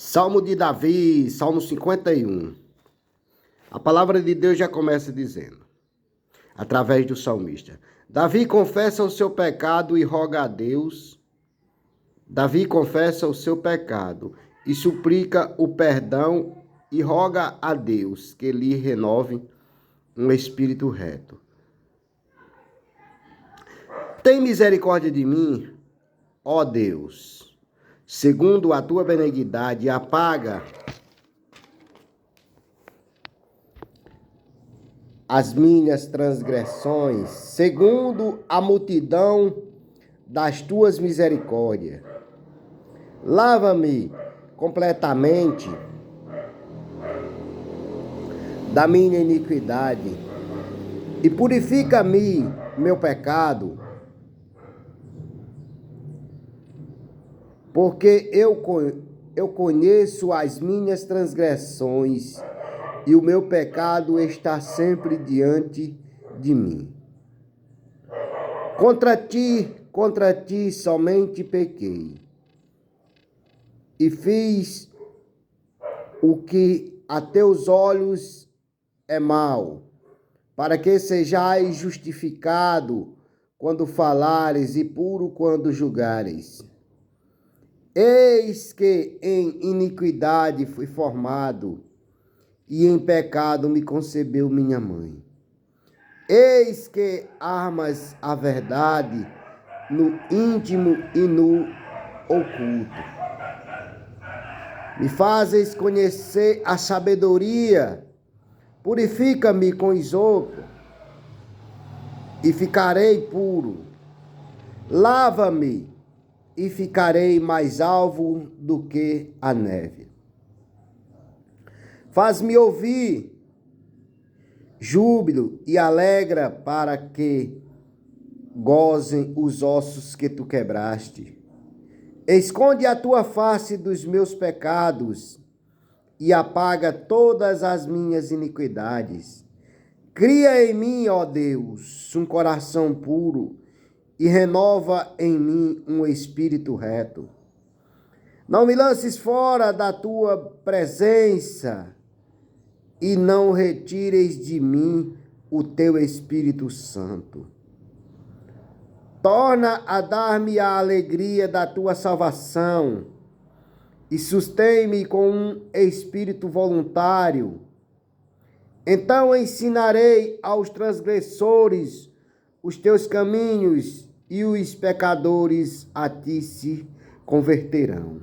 Salmo de Davi, Salmo 51. A palavra de Deus já começa dizendo, através do salmista: Davi confessa o seu pecado e roga a Deus. Davi confessa o seu pecado e suplica o perdão e roga a Deus que lhe renove um espírito reto. Tem misericórdia de mim, ó Deus, segundo a tua benignidade, apaga as minhas transgressões, segundo a multidão das tuas misericórdias. Lava-me completamente da minha iniquidade e purifica-me meu pecado, porque eu conheço as minhas transgressões e o meu pecado está sempre diante de mim. Contra ti somente pequei e fiz o que a teus olhos é mal, para que sejais justificado quando falares e puro quando julgares. Eis que em iniquidade fui formado, e em pecado me concebeu minha mãe. Eis que armas a verdade no íntimo e no oculto. Me fazes conhecer a sabedoria, purifica-me com isopo, e ficarei puro. Lava-me, e ficarei mais alvo do que a neve. Faz-me ouvir júbilo e alegra para que gozem os ossos que tu quebraste. Esconde a tua face dos meus pecados e apaga todas as minhas iniquidades. Cria em mim, ó Deus, um coração puro e renova em mim um espírito reto. Não me lances fora da tua presença e não retires de mim o teu Espírito Santo. Torna a dar-me a alegria da tua salvação e sustém-me com um espírito voluntário. Então ensinarei aos transgressores os teus caminhos e os pecadores a ti se converterão.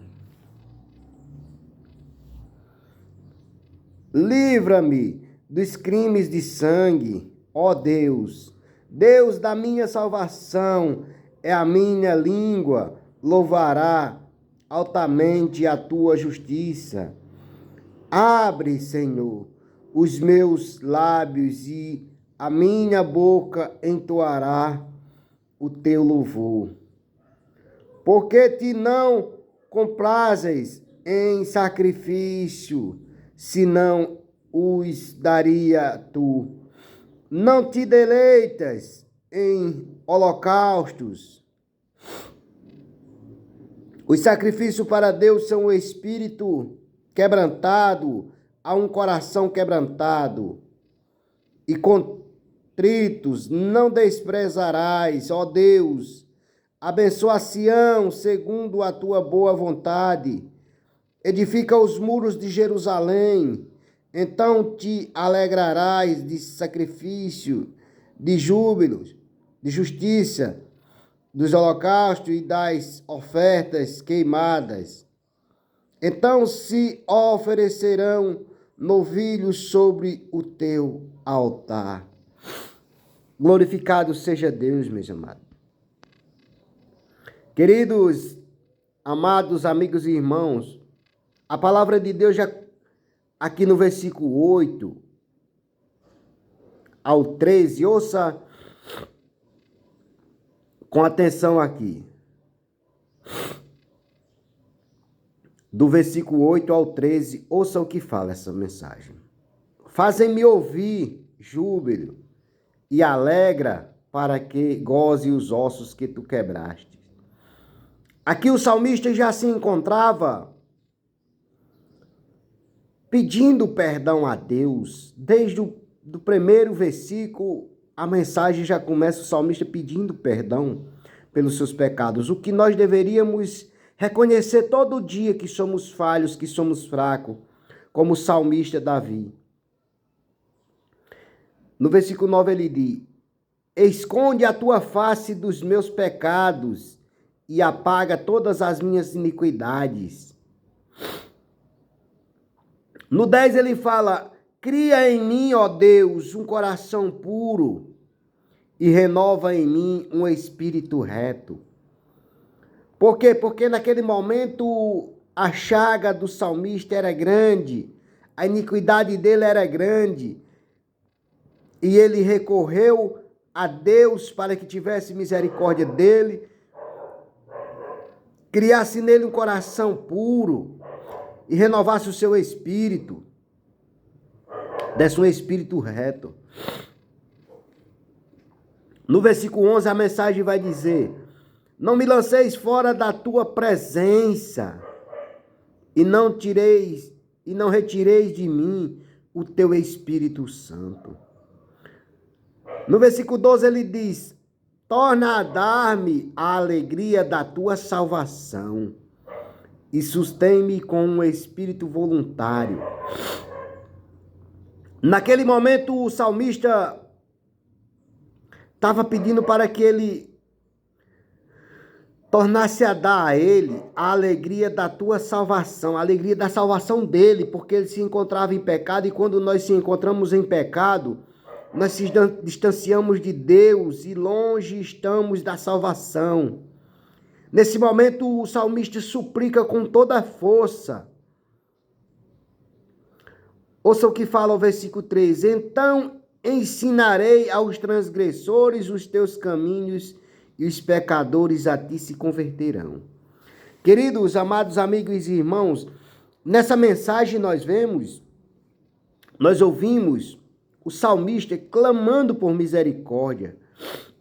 Livra-me dos crimes de sangue, ó Deus. Deus da minha salvação, é a minha língua, louvará altamente a tua justiça. Abre, Senhor, os meus lábios e a minha boca entoará o teu louvor. Porque te não comprazes em sacrifício, senão os daria tu. Não te deleitas em holocaustos. Os sacrifícios para Deus são o espírito quebrantado, a um coração quebrantado. E contritos não desprezarás, ó Deus. Abençoa Sião segundo a tua boa vontade. Edifica os muros de Jerusalém, então te alegrarás de sacrifício, de júbilos, de justiça, dos holocaustos e das ofertas queimadas. Então se oferecerão novilhos sobre o teu altar. Glorificado seja Deus, meus amados. Queridos, amados amigos e irmãos, a palavra de Deus já aqui no versículo 8 ao 13, ouça com atenção aqui. Do versículo 8 ao 13, ouça o que fala essa mensagem. Fazem-me ouvir júbilo e alegra para que goze os ossos que tu quebraste. Aqui o salmista já se encontrava pedindo perdão a Deus. Desde o do primeiro versículo, a mensagem já começa o salmista pedindo perdão pelos seus pecados. O que nós deveríamos reconhecer todo dia, que somos falhos, que somos fracos, como o salmista Davi. No versículo 9 ele diz: esconde a tua face dos meus pecados e apaga todas as minhas iniquidades. No 10 ele fala: cria em mim, ó Deus, um coração puro e renova em mim um espírito reto. Por quê? Porque naquele momento a chaga do salmista era grande, a iniquidade dele era grande, e ele recorreu a Deus para que tivesse misericórdia dele, criasse nele um coração puro e renovasse o seu espírito, desse um espírito reto. No versículo 11 a mensagem vai dizer: não me lanceis fora da tua presença e não retireis de mim o teu Espírito Santo. No versículo 12 ele diz: torna a dar-me a alegria da tua salvação e sustém-me com um espírito voluntário. Naquele momento o salmista estava pedindo para que ele tornasse a dar a ele a alegria da tua salvação, a alegria da salvação dele, porque ele se encontrava em pecado, e quando nós se encontramos em pecado, nós se distanciamos de Deus e longe estamos da salvação. Nesse momento o salmista suplica com toda a força. Ouça o que fala o versículo 3: então ensinarei aos transgressores os teus caminhos e os pecadores a ti se converterão. Queridos, amados amigos e irmãos, nessa mensagem nós ouvimos o salmista clamando por misericórdia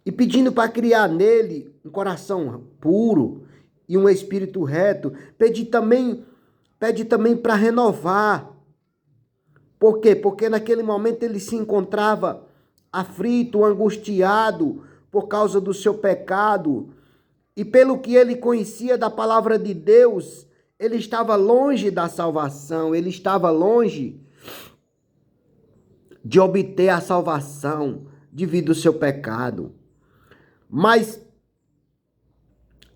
e pedindo para criar nele um coração puro e um espírito reto. Pede também para renovar. Por quê? Porque naquele momento ele se encontrava aflito, angustiado por causa do seu pecado. E pelo que ele conhecia da palavra de Deus, ele estava longe da salvação, ele estava longe de obter a salvação devido ao seu pecado. Mas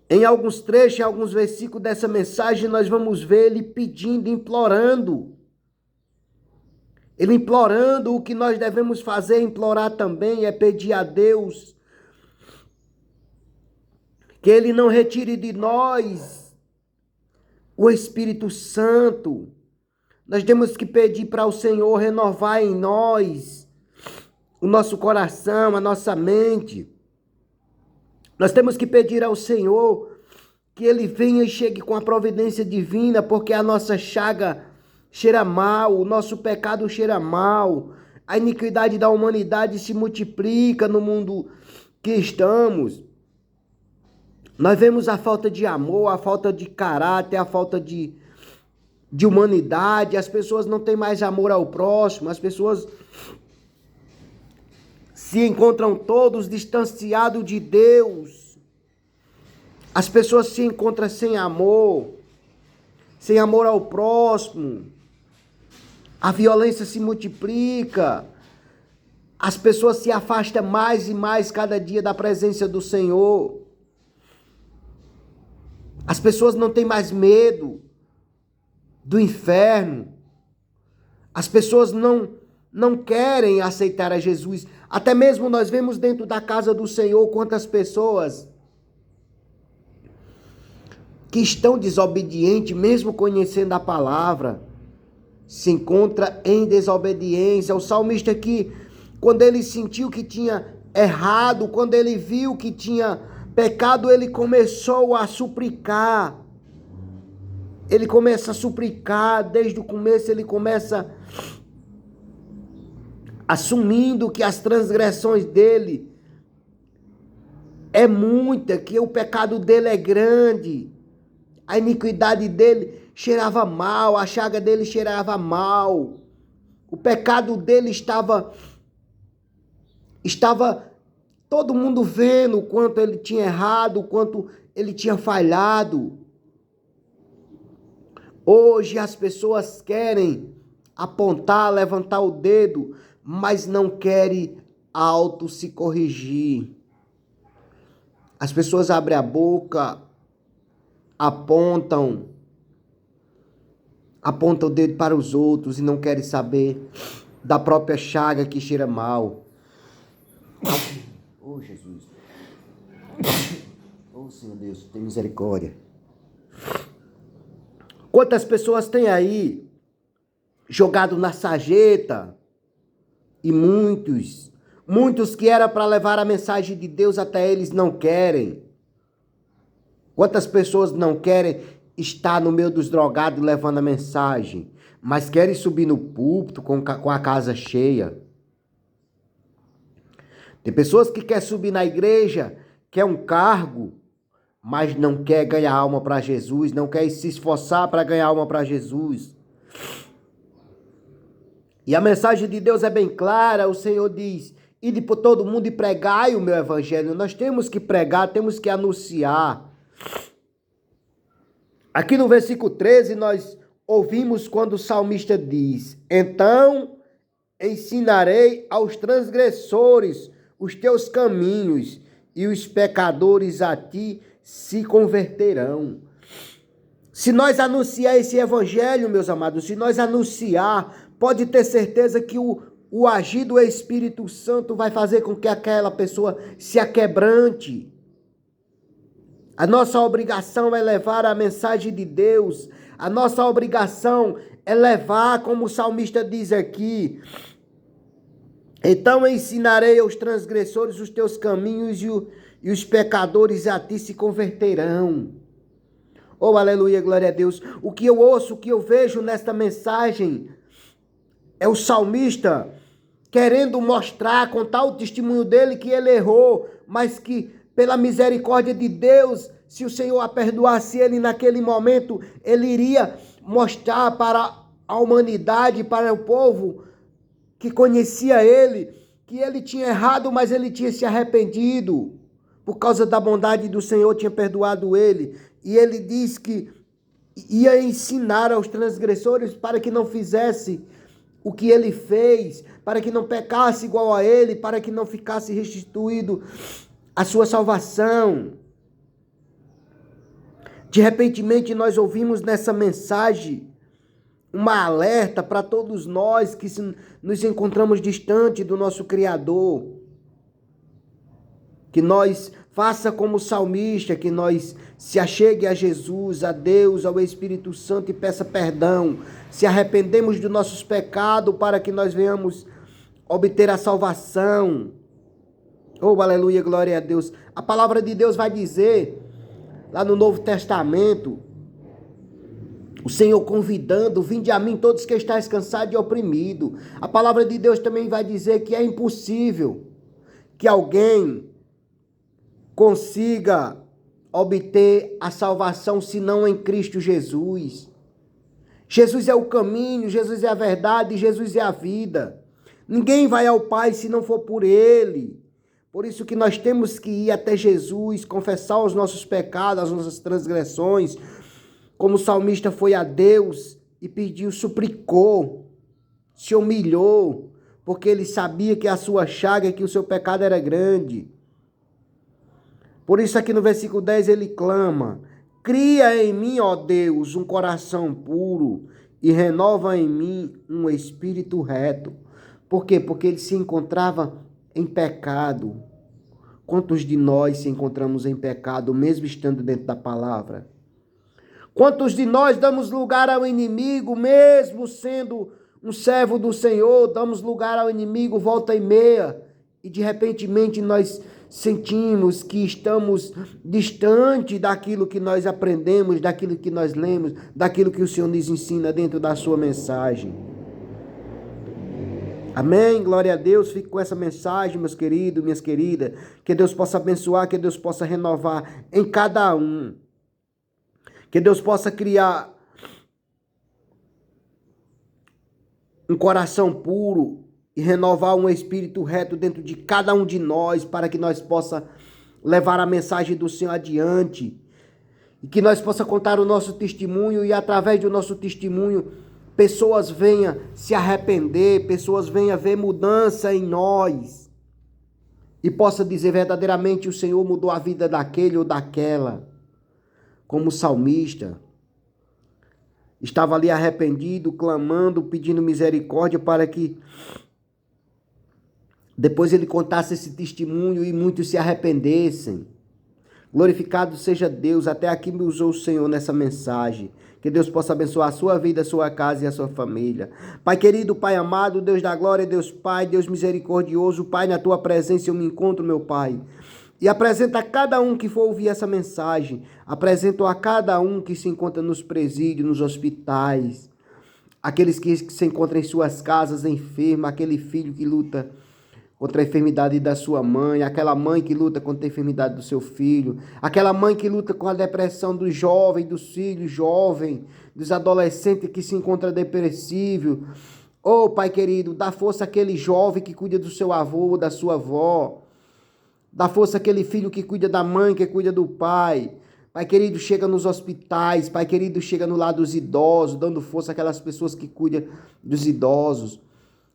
em alguns trechos, em alguns versículos dessa mensagem, nós vamos ver ele pedindo, implorando. Ele implorando. O que nós devemos fazer, implorar também, é pedir a Deus que Ele não retire de nós o Espírito Santo. Nós temos que pedir para o Senhor renovar em nós o nosso coração, a nossa mente. Nós temos que pedir ao Senhor que Ele venha e chegue com a providência divina, porque a nossa chaga cheira mal, o nosso pecado cheira mal, a iniquidade da humanidade se multiplica no mundo que estamos. Nós vemos a falta de amor, a falta de caráter, a falta de humanidade. As pessoas não têm mais amor ao próximo, as pessoas se encontram todos distanciados de Deus. As pessoas se encontram sem amor ao próximo. A violência se multiplica. As pessoas se afastam mais e mais cada dia da presença do Senhor. As pessoas não têm mais medo do inferno. As pessoas não querem aceitar a Jesus. Até mesmo nós vemos dentro da casa do Senhor quantas pessoas que estão desobedientes, mesmo conhecendo a palavra, se encontra em desobediência. O salmista aqui, quando ele sentiu que tinha errado, quando ele viu que tinha pecado, ele começou a suplicar. Ele começa a suplicar, desde o começo ele começa assumindo que as transgressões dele é muita, que o pecado dele é grande, a iniquidade dele cheirava mal, a chaga dele cheirava mal. O pecado dele estava todo mundo vendo o quanto ele tinha errado, o quanto ele tinha falhado. Hoje as pessoas querem apontar, levantar o dedo, mas não querem auto se corrigir. As pessoas abrem a boca, apontam o dedo para os outros e não querem saber da própria chaga que cheira mal. Oh, Jesus. Oh, Senhor Deus, tem misericórdia. Quantas pessoas tem aí jogado na sarjeta? E muitos que era para levar a mensagem de Deus até eles não querem. Quantas pessoas não querem estar no meio dos drogados levando a mensagem, mas querem subir no púlpito com a casa cheia? Tem pessoas que querem subir na igreja, quer um cargo, mas não quer ganhar alma para Jesus, não quer se esforçar para ganhar alma para Jesus. E a mensagem de Deus é bem clara. O Senhor diz: ide por todo mundo e pregai o meu evangelho. Nós temos que pregar, temos que anunciar. Aqui no versículo 13 nós ouvimos quando o salmista diz: então ensinarei aos transgressores os teus caminhos, e os pecadores a ti se converterão. Se nós anunciar esse evangelho, meus amados, se nós anunciar, pode ter certeza que o agir do Espírito Santo vai fazer com que aquela pessoa se aquebrante. A nossa obrigação é levar a mensagem de Deus. A nossa obrigação é levar, como o salmista diz aqui: então ensinarei aos transgressores os teus caminhos, e os pecadores a ti se converterão. Oh, aleluia, glória a Deus. O que eu ouço, o que eu vejo nesta mensagem é o salmista querendo mostrar, contar o testemunho dele, que ele errou, mas que pela misericórdia de Deus, se o Senhor a perdoasse ele naquele momento, ele iria mostrar para a humanidade, para o povo que conhecia ele, que ele tinha errado, mas ele tinha se arrependido. Por causa da bondade do Senhor, tinha perdoado ele. E ele diz que ia ensinar aos transgressores para que não fizesse o que ele fez, para que não pecasse igual a ele, para que não ficasse restituído a sua salvação. De repente, nós ouvimos nessa mensagem uma alerta para todos nós que nos encontramos distante do nosso Criador. Que nós faça como o salmista, que nós se achegue a Jesus, a Deus, ao Espírito Santo e peça perdão. Se arrependemos dos nossos pecados para que nós venhamos obter a salvação. Oh, aleluia, glória a Deus. A palavra de Deus vai dizer, lá no Novo Testamento, o Senhor convidando: vinde a mim todos que estáis cansados e oprimidos. A palavra de Deus também vai dizer que é impossível que alguém consiga obter a salvação senão em Cristo Jesus. Jesus é o caminho, Jesus é a verdade, Jesus é a vida. Ninguém vai ao Pai se não for por Ele. Por isso que nós temos que ir até Jesus, confessar os nossos pecados, as nossas transgressões, como o salmista foi a Deus e pediu, suplicou, se humilhou, porque ele sabia que a sua chaga, que o seu pecado era grande. Por isso aqui no versículo 10 ele clama: cria em mim, ó Deus, um coração puro e renova em mim um espírito reto. Por quê? Porque ele se encontrava em pecado. Quantos de nós se encontramos em pecado, mesmo estando dentro da palavra? Quantos de nós damos lugar ao inimigo, mesmo sendo um servo do Senhor, damos lugar ao inimigo volta e meia, e de repente nós sentimos que estamos distante daquilo que nós aprendemos, daquilo que nós lemos, daquilo que o Senhor nos ensina dentro da sua mensagem. Amém? Glória a Deus. Fique com essa mensagem, meus queridos, minhas queridas. Que Deus possa abençoar, que Deus possa renovar em cada um. Que Deus possa criar um coração puro e renovar um espírito reto dentro de cada um de nós, para que nós possa levar a mensagem do Senhor adiante e que nós possa contar o nosso testemunho e através do nosso testemunho pessoas venham se arrepender, pessoas venham ver mudança em nós e possa dizer verdadeiramente o Senhor mudou a vida daquele ou daquela, como o salmista. Estava ali arrependido, clamando, pedindo misericórdia para que depois ele contasse esse testemunho e muitos se arrependessem. Glorificado seja Deus, até aqui me usou o Senhor nessa mensagem. Que Deus possa abençoar a sua vida, a sua casa e a sua família. Pai querido, Pai amado, Deus da glória, Deus Pai, Deus misericordioso, Pai, na tua presença eu me encontro, meu Pai. E apresento a cada um que for ouvir essa mensagem, apresento a cada um que se encontra nos presídios, nos hospitais, aqueles que se encontram em suas casas enfermos, aquele filho que luta contra a enfermidade da sua mãe, aquela mãe que luta contra a enfermidade do seu filho, aquela mãe que luta com a depressão do jovem, dos filhos jovens, dos adolescentes que se encontra depressivo. Oh, Pai querido, dá força àquele jovem que cuida do seu avô, da sua avó. Dá força àquele filho que cuida da mãe, que cuida do pai. Pai querido, chega nos hospitais. Pai querido, chega no lado dos idosos, dando força àquelas pessoas que cuidam dos idosos.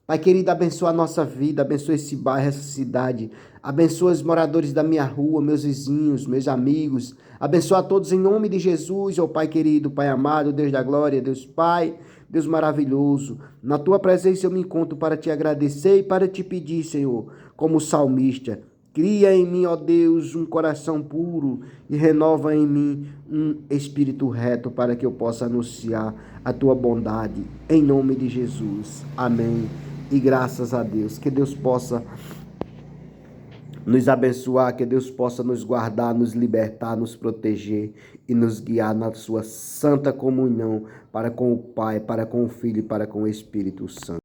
Pai querido, abençoa a nossa vida, abençoa esse bairro, essa cidade. Abençoa os moradores da minha rua, meus vizinhos, meus amigos. Abençoa a todos em nome de Jesus, ó Pai querido, Pai amado, Deus da glória, Deus Pai, Deus maravilhoso. Na tua presença eu me encontro para te agradecer e para te pedir, Senhor, como salmista. Cria em mim, ó Deus, um coração puro e renova em mim um espírito reto para que eu possa anunciar a tua bondade. Em nome de Jesus. Amém. E graças a Deus. Que Deus possa nos abençoar, que Deus possa nos guardar, nos libertar, nos proteger e nos guiar na sua santa comunhão para com o Pai, para com o Filho e para com o Espírito Santo.